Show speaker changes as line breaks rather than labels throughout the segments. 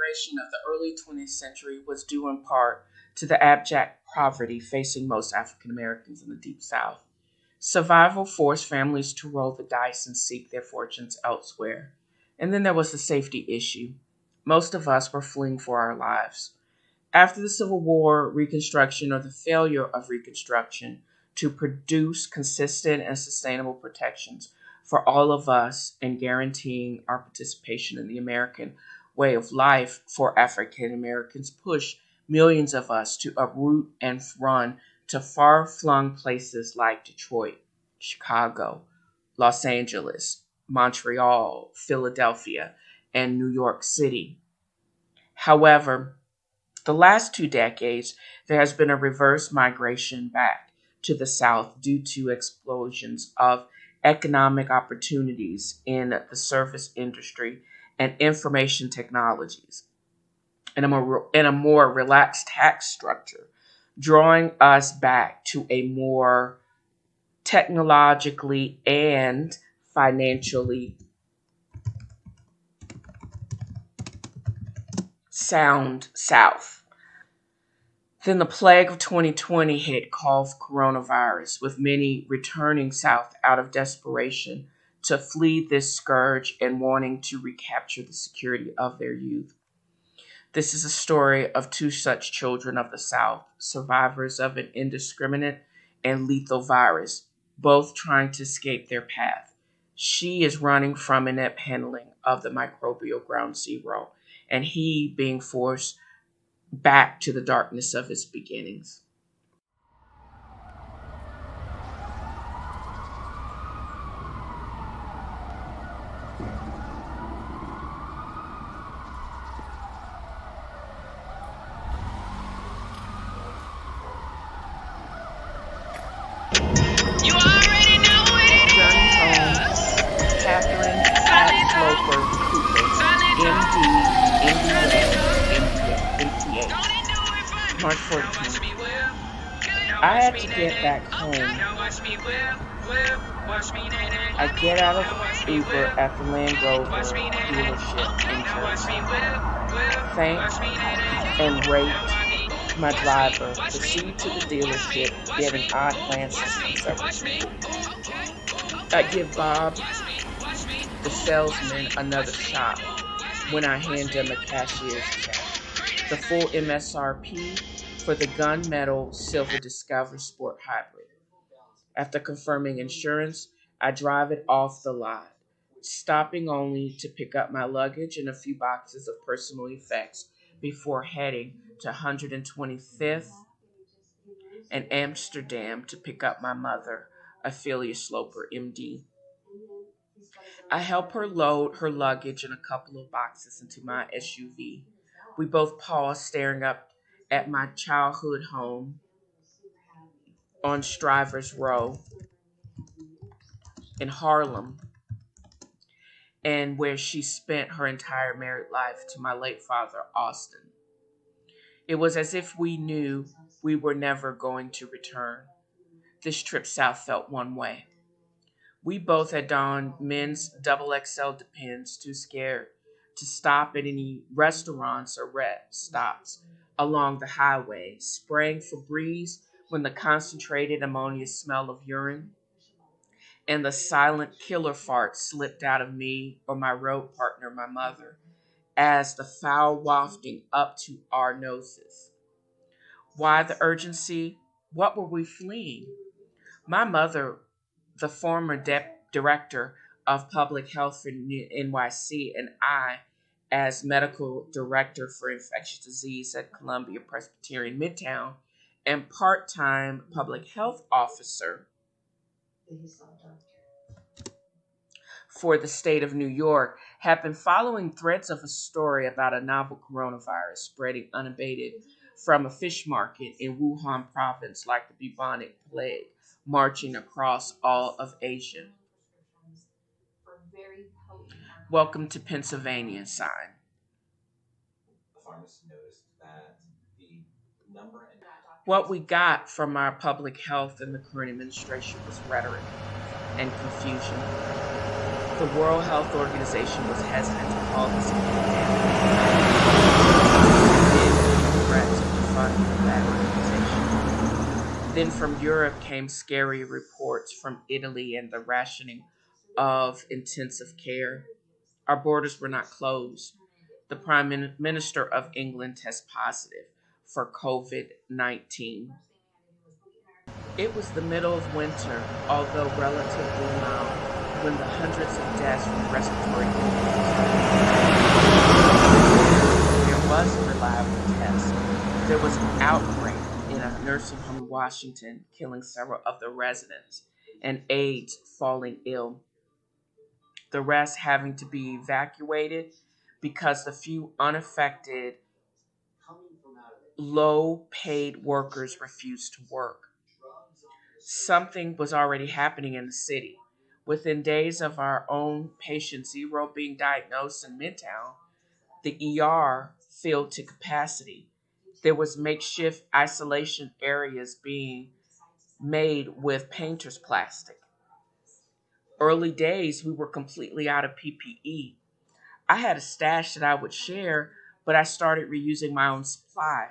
migration of the early 20th century was due in part to the abject poverty facing most African Americans in the Deep South. Survival forced families to roll the dice and seek their fortunes elsewhere. And then there was the safety issue. Most of us were fleeing for our lives. After the Civil War, Reconstruction, or the failure of Reconstruction to produce consistent and sustainable protections for all of us and guaranteeing our participation in the American way of life for African Americans pushed millions of us to uproot and run to far-flung places like Detroit, Chicago, Los Angeles, Montreal, Philadelphia, and New York City. However, the last 2 decades, there has been a reverse migration back to the South due to explosions of economic opportunities in the service industry and information technologies, and a more relaxed tax structure, drawing us back to a more technologically and financially sound South. Then the plague of 2020 hit, called coronavirus, with many returning south out of desperation to flee this scourge and wanting to recapture the security of their youth. This is a story of 2 such children of the South, survivors of an indiscriminate and lethal virus, both trying to escape their path. She is running from inept handling of the microbial ground zero, and he being forced back to the darkness of his beginnings.
You already know what it
Journey home,
is.
Catherine Sloper Cooper, MD, MTA, March 14th. I had to get back home. I get out of Uber at the Land Rover dealership in Jersey. Thank and rate my driver, proceed to the dealership, getting odd glances from several people. I give Bob, the salesman, another shot when I hand him a cashier's check. The full MSRP for the gunmetal silver Discover Sport Hybrid. After confirming insurance, I drive it off the lot, stopping only to pick up my luggage and a few boxes of personal effects before heading to 125th and Amsterdam to pick up my mother, Ophelia Sloper, MD. I help her load her luggage and a couple of boxes into my SUV. We both pause, staring up at my childhood home on Strivers Row in Harlem, and where she spent her entire married life to my late father, Austin. It was as if we knew we were never going to return. This trip south felt one way. We both had donned men's XXL Depends, too scared to stop at any restaurants or rest stops along the highway, spraying Febreze when the concentrated ammonia smell of urine and the silent killer fart slipped out of me or my road partner, my mother, as the foul wafting up to our noses. Why the urgency? What were we fleeing? My mother, the former director of public health for NYC, and I, as medical director for infectious disease at Columbia Presbyterian Midtown and part-time public health officer for the state of New York, have been following threads of a story about a novel coronavirus spreading unabated from a fish market in Wuhan province like the bubonic plague, marching across all of Asia. Welcome to Pennsylvania sign. What we got from our public health and the current administration was rhetoric and confusion. The World Health Organization was hesitant to call this a pandemic. Then from Europe came scary reports from Italy and the rationing of intensive care. Our borders were not closed. The Minister of England tests positive for COVID 19. It was the middle of winter, although relatively mild, when the hundreds of deaths from respiratory illnesses. There was a reliable test. There was an outbreak in a nursing home in Washington, killing several of the residents, and aides falling ill. The rest having to be evacuated because the few unaffected, low paid workers refused to work. Something was already happening in the city. Within days of our own patient zero being diagnosed in Midtown, the ER filled to capacity. There was makeshift isolation areas being made with painter's plastic. Early days, we were completely out of PPE. I had a stash that I would share, but I started reusing my own supply.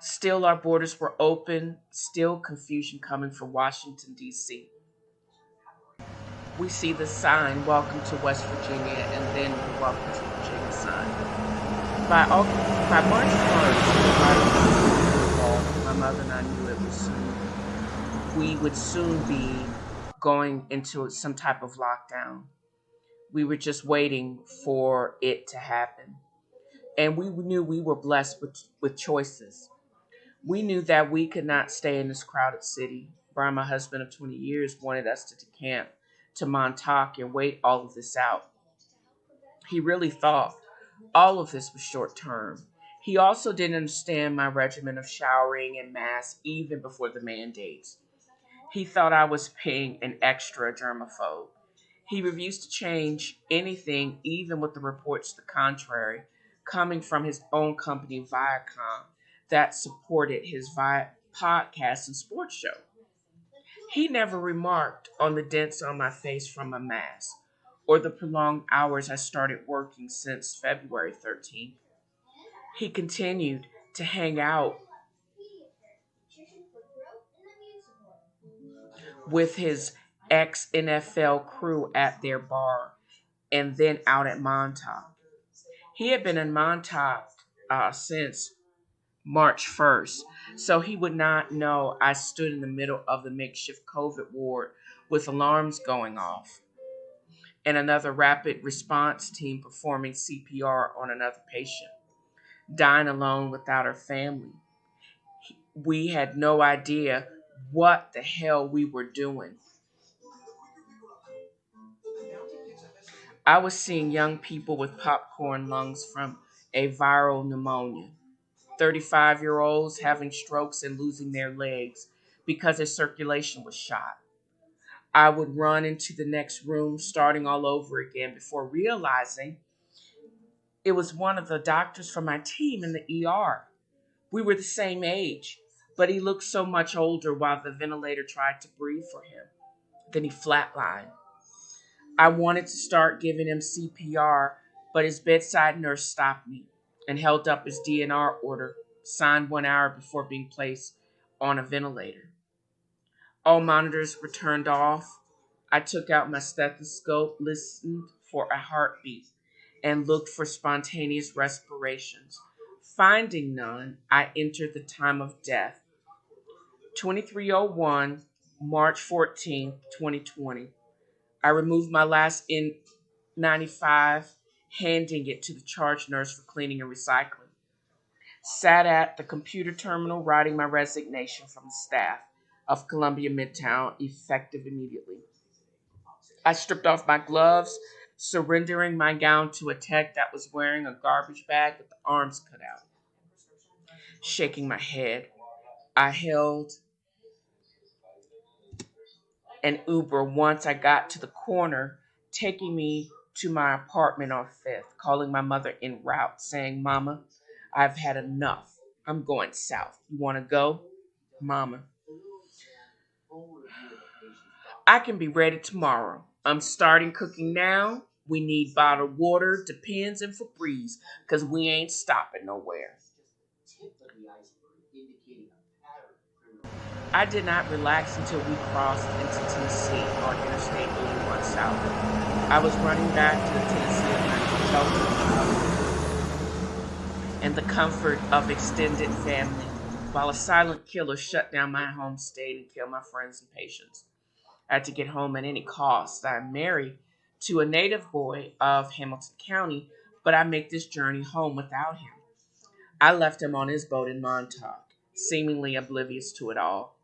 Still, our borders were open, still confusion coming from Washington, D.C. We see the sign, Welcome to West Virginia, and then the Welcome to Virginia sign. By March 1st, my mother and I knew we would soon be going into some type of lockdown. We were just waiting for it to happen. And we knew we were blessed with choices. We knew that we could not stay in this crowded city. Brian, my husband of 20 years, wanted us to decamp to Montauk and wait all of this out. He really thought all of this was short term. He also didn't understand my regimen of showering and masks even before the mandates. He thought I was paying an extra germaphobe. He refused to change anything, even with the reports to the contrary, coming from his own company, Viacom, that supported his podcast and sports show. He never remarked on the dents on my face from a mask or the prolonged hours I started working since February 13th. He continued to hang out with his ex NFL crew at their bar and then out at Montauk. He had been in Montauk since March 1st, so he would not know I stood in the middle of the makeshift COVID ward with alarms going off and another rapid response team performing CPR on another patient, dying alone without her family. We had no idea what the hell we were doing. I was seeing young people with popcorn lungs from a viral pneumonia, 35-year-olds having strokes and losing their legs because their circulation was shot. I would run into the next room, starting all over again before realizing it was one of the doctors from my team in the ER. We were the same age, but he looked so much older while the ventilator tried to breathe for him. Then he flatlined. I wanted to start giving him CPR, but his bedside nurse stopped me and held up his DNR order, signed 1 hour before being placed on a ventilator. All monitors were turned off. I took out my stethoscope, listened for a heartbeat, and looked for spontaneous respirations. Finding none, I entered the time of death. 2301, March 14th, 2020. I removed my last N95, handing it to the charge nurse for cleaning and recycling. Sat at the computer terminal writing my resignation from the staff of Columbia Midtown, effective immediately. I stripped off my gloves, surrendering my gown to a tech that was wearing a garbage bag with the arms cut out. Shaking my head, I hailed an Uber once I got to the corner, taking me to my apartment on 5th, calling my mother en route, saying, Mama, I've had enough. I'm going south. You want to go? Mama, I can be ready tomorrow. I'm starting cooking now. We need bottled water, Depends, and Febreze, because we ain't stopping nowhere. I did not relax until we crossed into Tennessee on Interstate 81 South. I was running back to the Tennessee Atlantic and the comfort of extended family, while a silent killer shut down my home state and killed my friends and patients. I had to get home at any cost. I'm married to a native boy of Hamilton County, but I make this journey home without him. I left him on his boat in Montauk, seemingly oblivious to it all.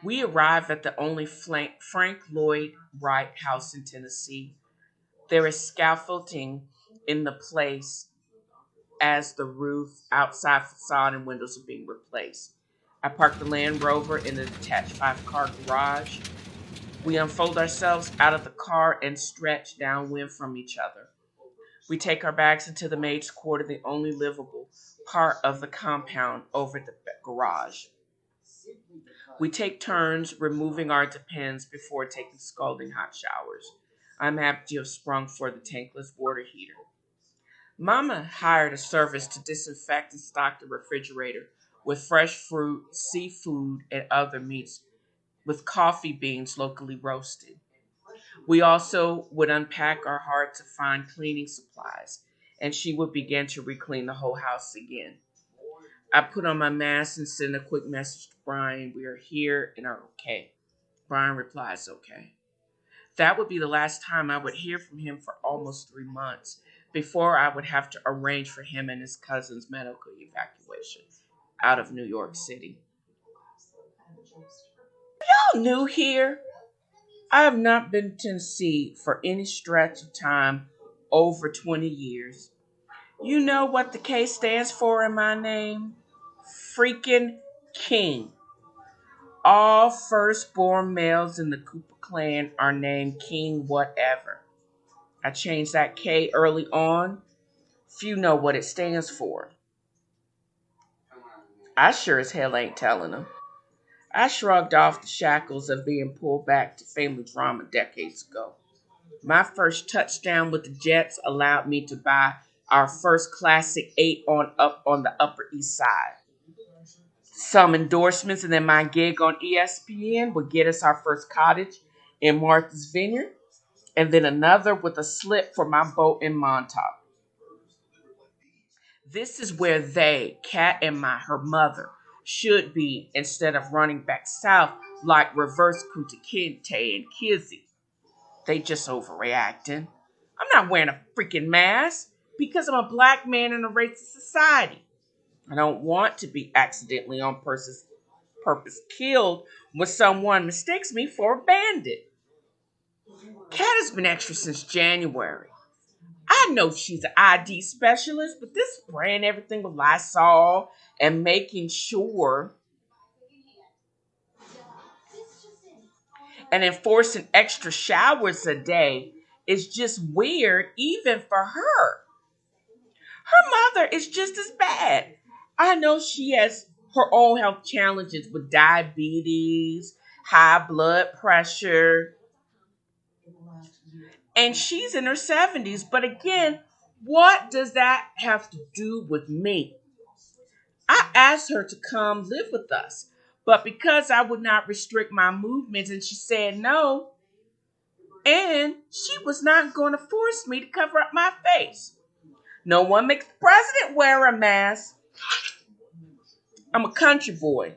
We arrive at the only Frank Lloyd Wright house in Tennessee. There is scaffolding in the place as the roof, outside facade, and windows are being replaced. I park the Land Rover in the detached 5-car garage. We unfold ourselves out of the car and stretch downwind from each other. We take our bags into the maid's quarter, the only livable part of the compound over the garage. We take turns removing our depends before taking scalding hot showers. I'm happy to have sprung for the tankless water heater. Mama hired a service to disinfect and stock the refrigerator with fresh fruit, seafood, and other meats, with coffee beans locally roasted. We also would unpack our hard to find cleaning supplies, and she would begin to re-clean the whole house again. I put on my mask and send a quick message to Brian. We are here and are okay. Brian replies, okay. That would be the last time I would hear from him for almost 3 months before I would have to arrange for him and his cousin's medical evacuation out of New York City. Y'all new here? I have not been to Tennessee for any stretch of time over 20 years. You know what the K stands for in my name? Freaking King. All firstborn males in the Cooper clan are named King whatever. I changed that K early on. Few know what it stands for. I sure as hell ain't telling them. I shrugged off the shackles of being pulled back to family drama decades ago. My first touchdown with the Jets allowed me to buy our first Classic 8 on the Upper East Side. Some endorsements, and then my gig on ESPN would get us our first cottage in Martha's Vineyard, and then another with a slip for my boat in Montauk. This is where they, Kat and her mother, should be instead of running back south like reverse Kunta Kinte and Kizzy. They just overreacting. I'm not wearing a freaking mask because I'm a black man in a racist society. I don't want to be accidentally on purpose killed when someone mistakes me for a bandit. Kat has been extra since January. I know she's an ID specialist, but this spraying everything with Lysol and making sure and enforcing extra showers a day is just weird, even for her. Her mother is just as bad. I know she has her own health challenges with diabetes, high blood pressure, and she's in her 70s. But again, what does that have to do with me? I asked her to come live with us, but because I would not restrict my movements and she said no, and she was not going to force me to cover up my face. No one makes the president wear a mask. I'm a country boy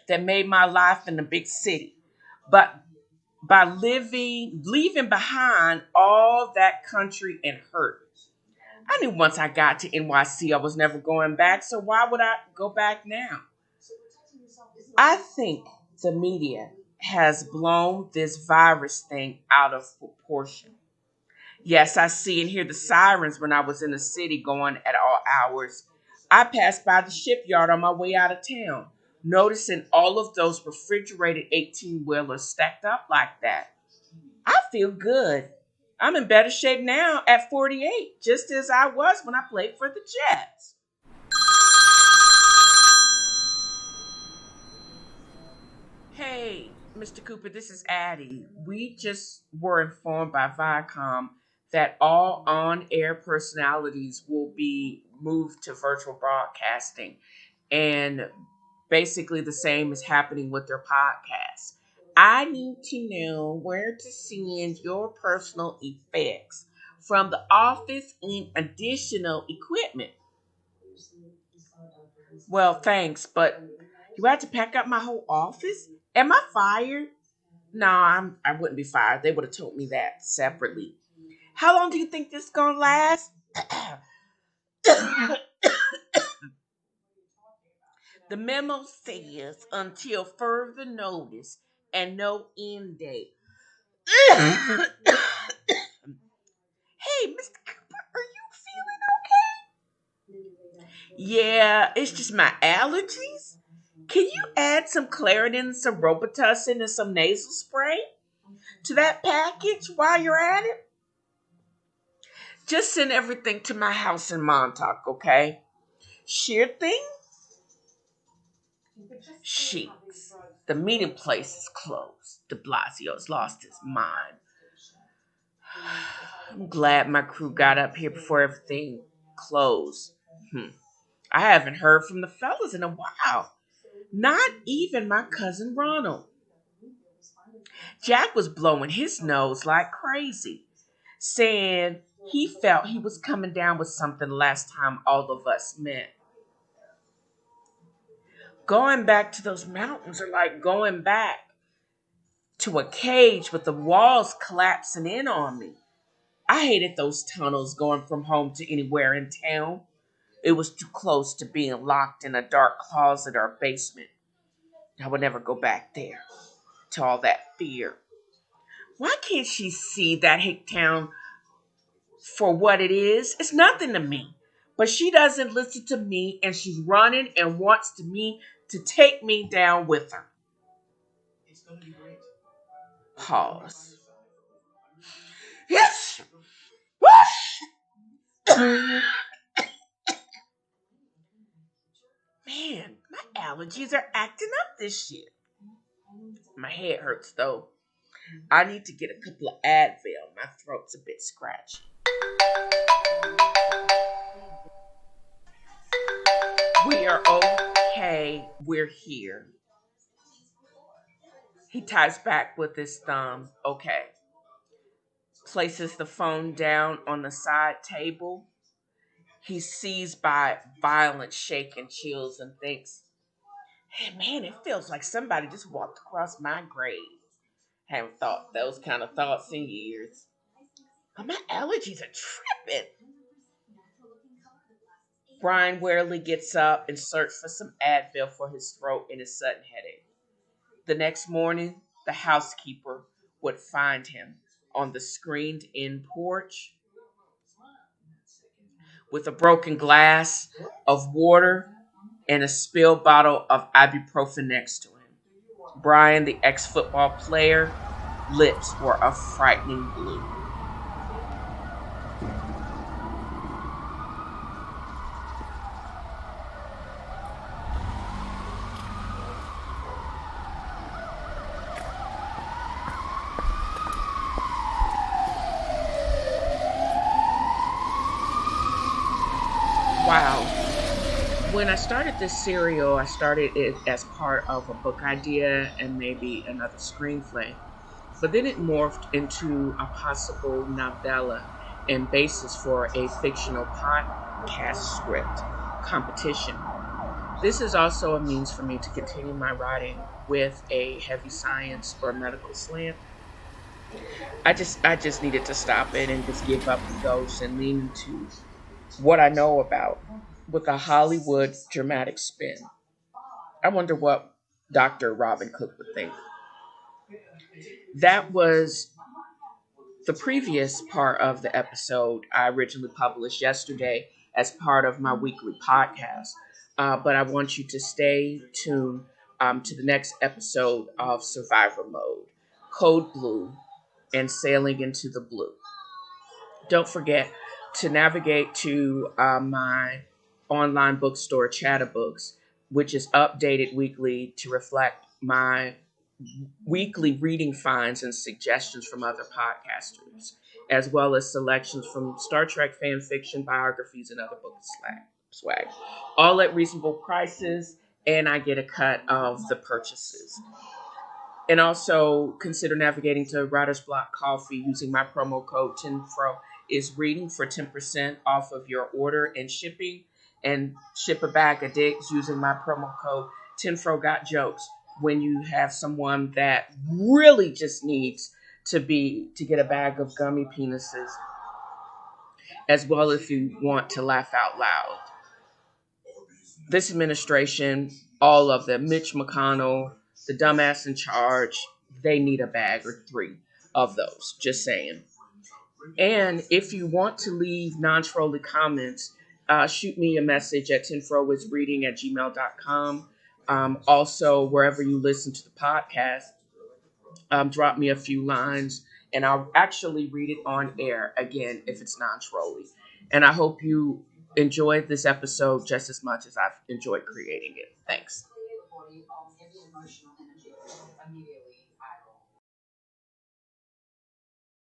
that made my life in the big city, but by leaving behind all that country and hurt. I knew once I got to NYC, I was never going back, so why would I go back now? I think the media has blown this virus thing out of proportion. Yes, I see and hear the sirens when I was in the city going at all hours. I passed by the shipyard on my way out of town, noticing all of those refrigerated 18-wheelers stacked up like that. I feel good. I'm in better shape now at 48, just as I was when I played for the Jets. Hey, Mr. Cooper, this is Addie. We just were informed by Viacom that all on-air personalities will be moved to virtual broadcasting. And Basically, the same is happening with their podcast. I need to know where to send your personal effects from the office and additional equipment. Well, thanks, but you had to pack up my whole office? Am I fired? No, I wouldn't be fired. They would have told me that separately. How long do you think this is gonna last? The memo says until further notice and no end date. Hey, Mr. Cooper, are you feeling okay? Yeah, it's just my allergies. Can you add some Claritin, some Robitussin, and some nasal spray to that package while you're at it? Just send everything to my house in Montauk, okay? Sure thing? Sheets. The meeting place is closed. De Blasio's lost his mind. I'm glad my crew got up here before everything closed. I haven't heard from the fellas in a while. Not even my cousin Ronald. Jack was blowing his nose like crazy, saying he felt he was coming down with something last time all of us met. Going back to those mountains are like going back to a cage with the walls collapsing in on me. I hated those tunnels going from home to anywhere in town. It was too close to being locked in a dark closet or basement. I would never go back there to all that fear. Why can't she see that hick town for what it is? It's nothing to me. But she doesn't listen to me and she's running and wants me to take me down with her. Pause. Yes! Man, my allergies are acting up this year. My head hurts though. I need to get a couple of Advil. My throat's a bit scratchy. We are okay. We're here. He types back with his thumb. Okay. Places the phone down on the side table. He's seized by violent shake and chills and thinks, hey man, it feels like somebody just walked across my grave. Haven't thought those kind of thoughts in years. But my allergies are tripping. Brian wearily gets up and searches for some Advil for his throat and his sudden headache. The next morning, the housekeeper would find him on the screened in porch with a broken glass of water and a spilled bottle of ibuprofen next to him. Brian, the ex-football player, lips were a frightening blue. Wow. When I started this serial, I started it as part of a book idea and maybe another screenplay. But then it morphed into a possible novella and basis for a fictional podcast script competition. This is also a means for me to continue my writing with a heavy science or medical slant. I just needed to stop it and just give up the ghost and lean into what I know about with a Hollywood dramatic spin. I wonder what Dr. Robin Cook would think. That was the previous part of the episode I originally published yesterday as part of my weekly podcast. But I want you to stay tuned to the next episode of Survivor Mode, Code Blue, and Sailing into the Blue. Don't forget to navigate to my online bookstore, Chattabooks, which is updated weekly to reflect my weekly reading finds and suggestions from other podcasters, as well as selections from Star Trek fan fiction, biographies, and other book swag. All at reasonable prices and I get a cut of the purchases. And also consider navigating to Writer's Block Coffee using my promo code TNFro is reading for 10% off of your order and shipping, and ship a bag of dicks using my promo code TNFro Got Jokes when you have someone that really just needs to get a bag of gummy penises, as well if you want to laugh out loud. This administration, all of them, Mitch McConnell, the dumbass in charge, they need a bag or three of those. Just saying. And if you want to leave non-trolly comments, shoot me a message at tinfroisreading@gmail.com. Also, wherever you listen to the podcast, drop me a few lines, and I'll actually read it on air again if it's non-trolly. And I hope you enjoyed this episode just as much as I've enjoyed creating it. Thanks.